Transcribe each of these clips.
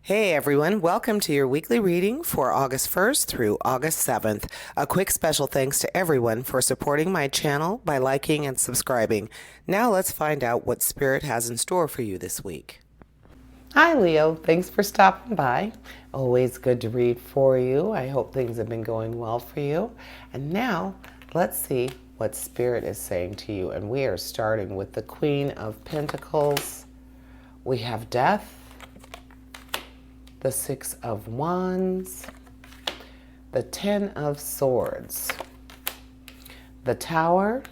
Hey everyone, welcome to your weekly reading for August 1st through August 7th. A quick special thanks to everyone for supporting my channel by liking and subscribing. Now let's find out what Spirit has in store for you this week. Hi Leo, thanks for stopping by. Always good to read for you. I hope things have been going well for you. And now let's see what Spirit is saying to you. And we are starting with the Queen of Pentacles. We have Death, the Six of Wands, the Ten of Swords, the Tower,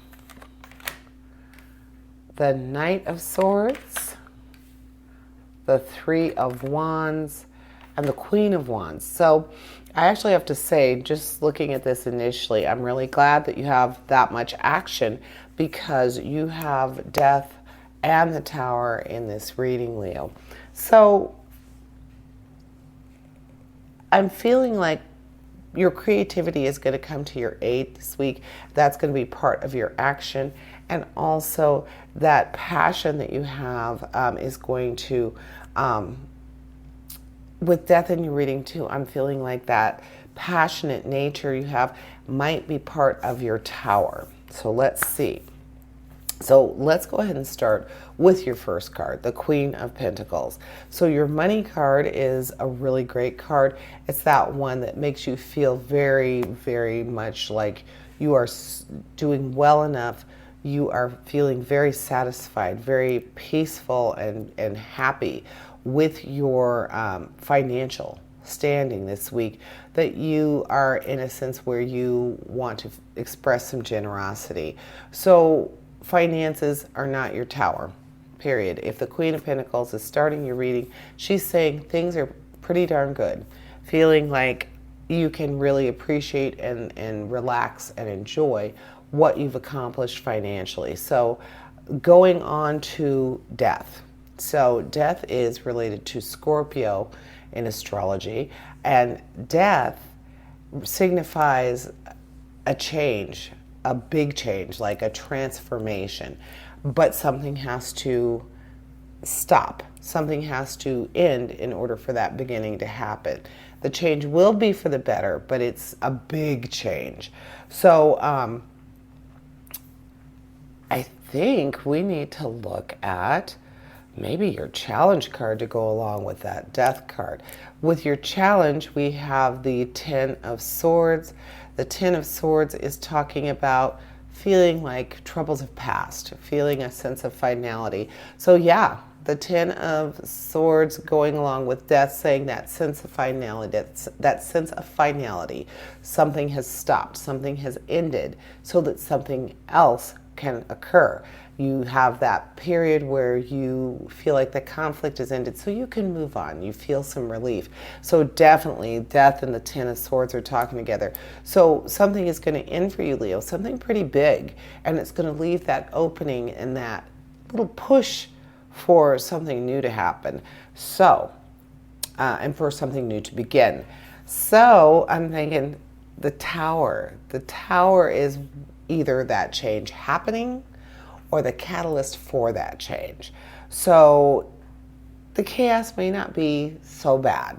the Knight of Swords, the Three of Wands, and the Queen of Wands. So I actually have to say, just looking at this initially, I'm really glad that you have that much action because you have Death and the Tower in this reading, Leo. So I'm feeling like your creativity is going to come to your aid this week. That's going to be part of your action. And also that passion that you have is going to, with Death in your reading too, I'm feeling like that passionate nature you have might be part of your Tower. So let's see. So let's go ahead and start with your first card, the Queen of Pentacles. So your money card is a really great card. It's that one that makes you feel very, very much like you are doing well enough. You are feeling very satisfied, very peaceful and happy with your financial standing this week, that you are in a sense where you want to express some generosity. So finances are not your Tower, period. If the Queen of Pentacles is starting your reading, she's saying things are pretty darn good. Feeling like you can really appreciate and relax and enjoy what you've accomplished financially. So going on to Death. So Death is related to Scorpio in astrology, and Death signifies a change, a big change, like a transformation. But something has to stop. Something has to end in order for that beginning to happen. The change will be for the better, but it's a big change. So I think we need to look at maybe your challenge card to go along with that Death card. With your challenge, we have the Ten of Swords. The Ten of Swords is talking about feeling like troubles have passed, feeling a sense of finality. So yeah, the Ten of Swords going along with Death, saying that sense of finality, that sense of finality. Something has stopped, something has ended, so that something else can occur. You have that period where you feel like the conflict has ended, so you can move on. You feel some relief. So definitely Death and the Ten of Swords are talking together. So something is going to end for you, Leo, something pretty big, and it's going to leave that opening and that little push for something new to happen. So, and for something new to begin. So I'm thinking the Tower. The Tower is either that change happening or the catalyst for that change. So the chaos may not be so bad.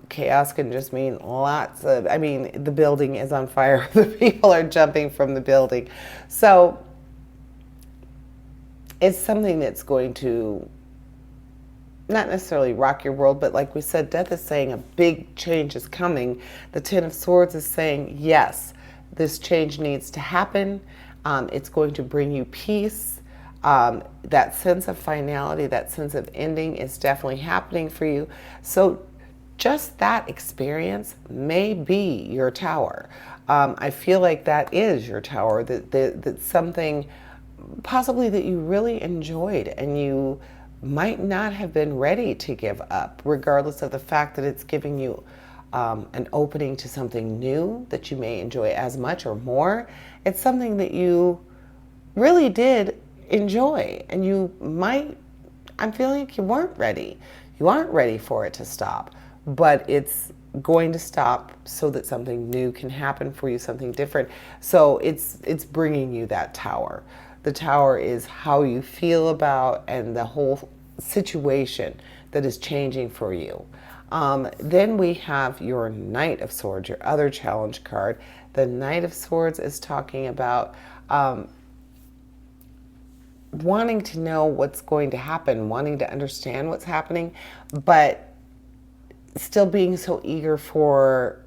Chaos can just mean lots of, the building is on fire. The people are jumping from the building. So it's something that's going to not necessarily rock your world, but like we said, Death is saying a big change is coming. The Ten of Swords is saying, yes, this change needs to happen. It's going to bring you peace. That sense of finality, that sense of ending is definitely happening for you. So just that experience may be your Tower. I feel like that is your Tower, that something possibly that you really enjoyed and you might not have been ready to give up, regardless of the fact that it's giving you an opening to something new that you may enjoy as much or more. It's something that you really did enjoy, and I'm feeling like you weren't ready. You aren't ready for it to stop, but it's going to stop so that something new can happen for you, something different. So it's bringing you that Tower. The Tower is how you feel about and the whole situation that is changing for you. Then we have your Knight of Swords, your other challenge card. The Knight of Swords is talking about wanting to know what's going to happen, wanting to understand what's happening, but still being so eager for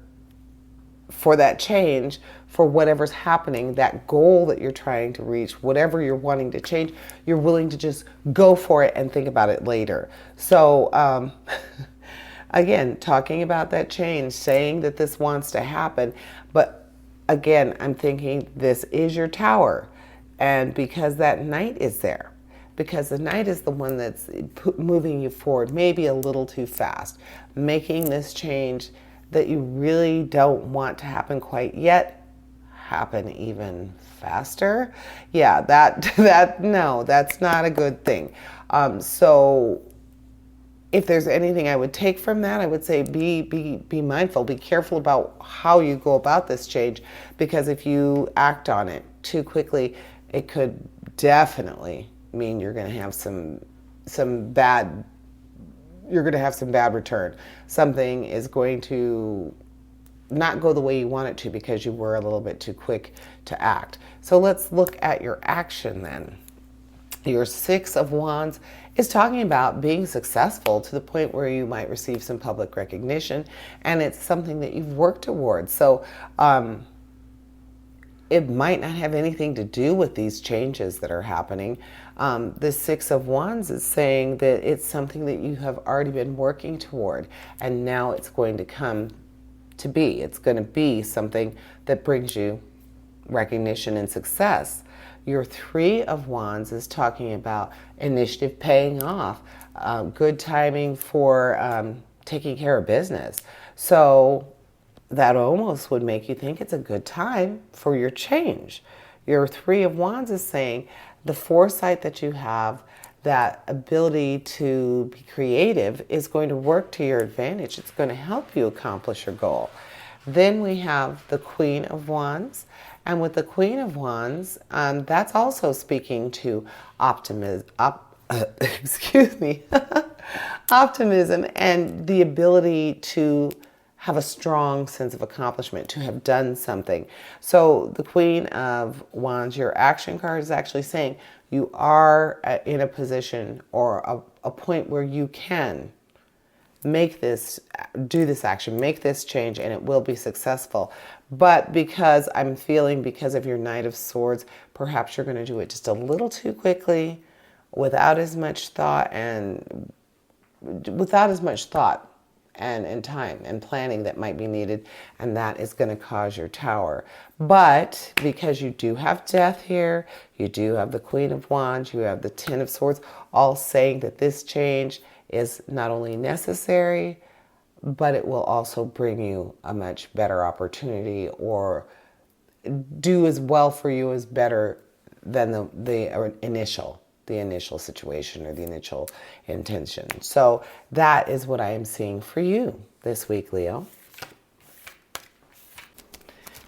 that change, for whatever's happening, that goal that you're trying to reach, whatever you're wanting to change, you're willing to just go for it and think about it later. So, again, talking about that change, saying that this wants to happen, but again, I'm thinking this is your Tower. And because that Knight is there, because the Knight is the one that's moving you forward, maybe a little too fast, making this change that you really don't want to happen quite yet, happen even faster. Yeah, no, that's not a good thing. So if there's anything I would take from that, I would say be mindful, be careful about how you go about this change, because if you act on it too quickly, it could definitely mean you're going to have some bad return. Something is going to not go the way you want it to because you were a little bit too quick to act. So let's look at your action then. Your Six of Wands is talking about being successful to the point where you might receive some public recognition, and it's something that you've worked towards. So it might not have anything to do with these changes that are happening. The Six of Wands is saying that it's something that you have already been working toward, and now it's going to come to be. It's going to be something that brings you recognition and success. Your Three of Wands is talking about initiative paying off, good timing for taking care of business. So that almost would make you think it's a good time for your change. Your Three of Wands is saying the foresight that you have, that ability to be creative, is going to work to your advantage. It's going to help you accomplish your goal. Then we have the Queen of Wands. And with the Queen of Wands, that's also speaking to optimism, optimism and the ability to have a strong sense of accomplishment, to have done something. So the Queen of Wands, your action card, is actually saying you are in a position or a point where you can make this, do this action, make this change, and it will be successful. But because I'm feeling, because of your Knight of Swords, perhaps you're going to do it just a little too quickly, without as much thought and time and planning that might be needed, and that is going to cause your Tower. But because you do have Death here, you do have the Queen of Wands, you have the Ten of Swords, all saying that this change is not only necessary, but it will also bring you a much better opportunity, or do as well for you as better than the initial situation or the initial intention. So that is what I am seeing for you this week, Leo.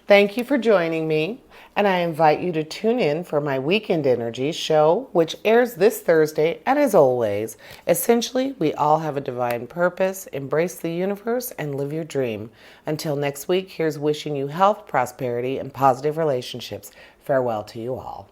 Thank you for joining me, and I invite you to tune in for my Weekend Energy show, which airs this Thursday. And as always, essentially, we all have a divine purpose. Embrace the universe and live your dream. Until next week, here's wishing you health, prosperity, and positive relationships. Farewell to you all.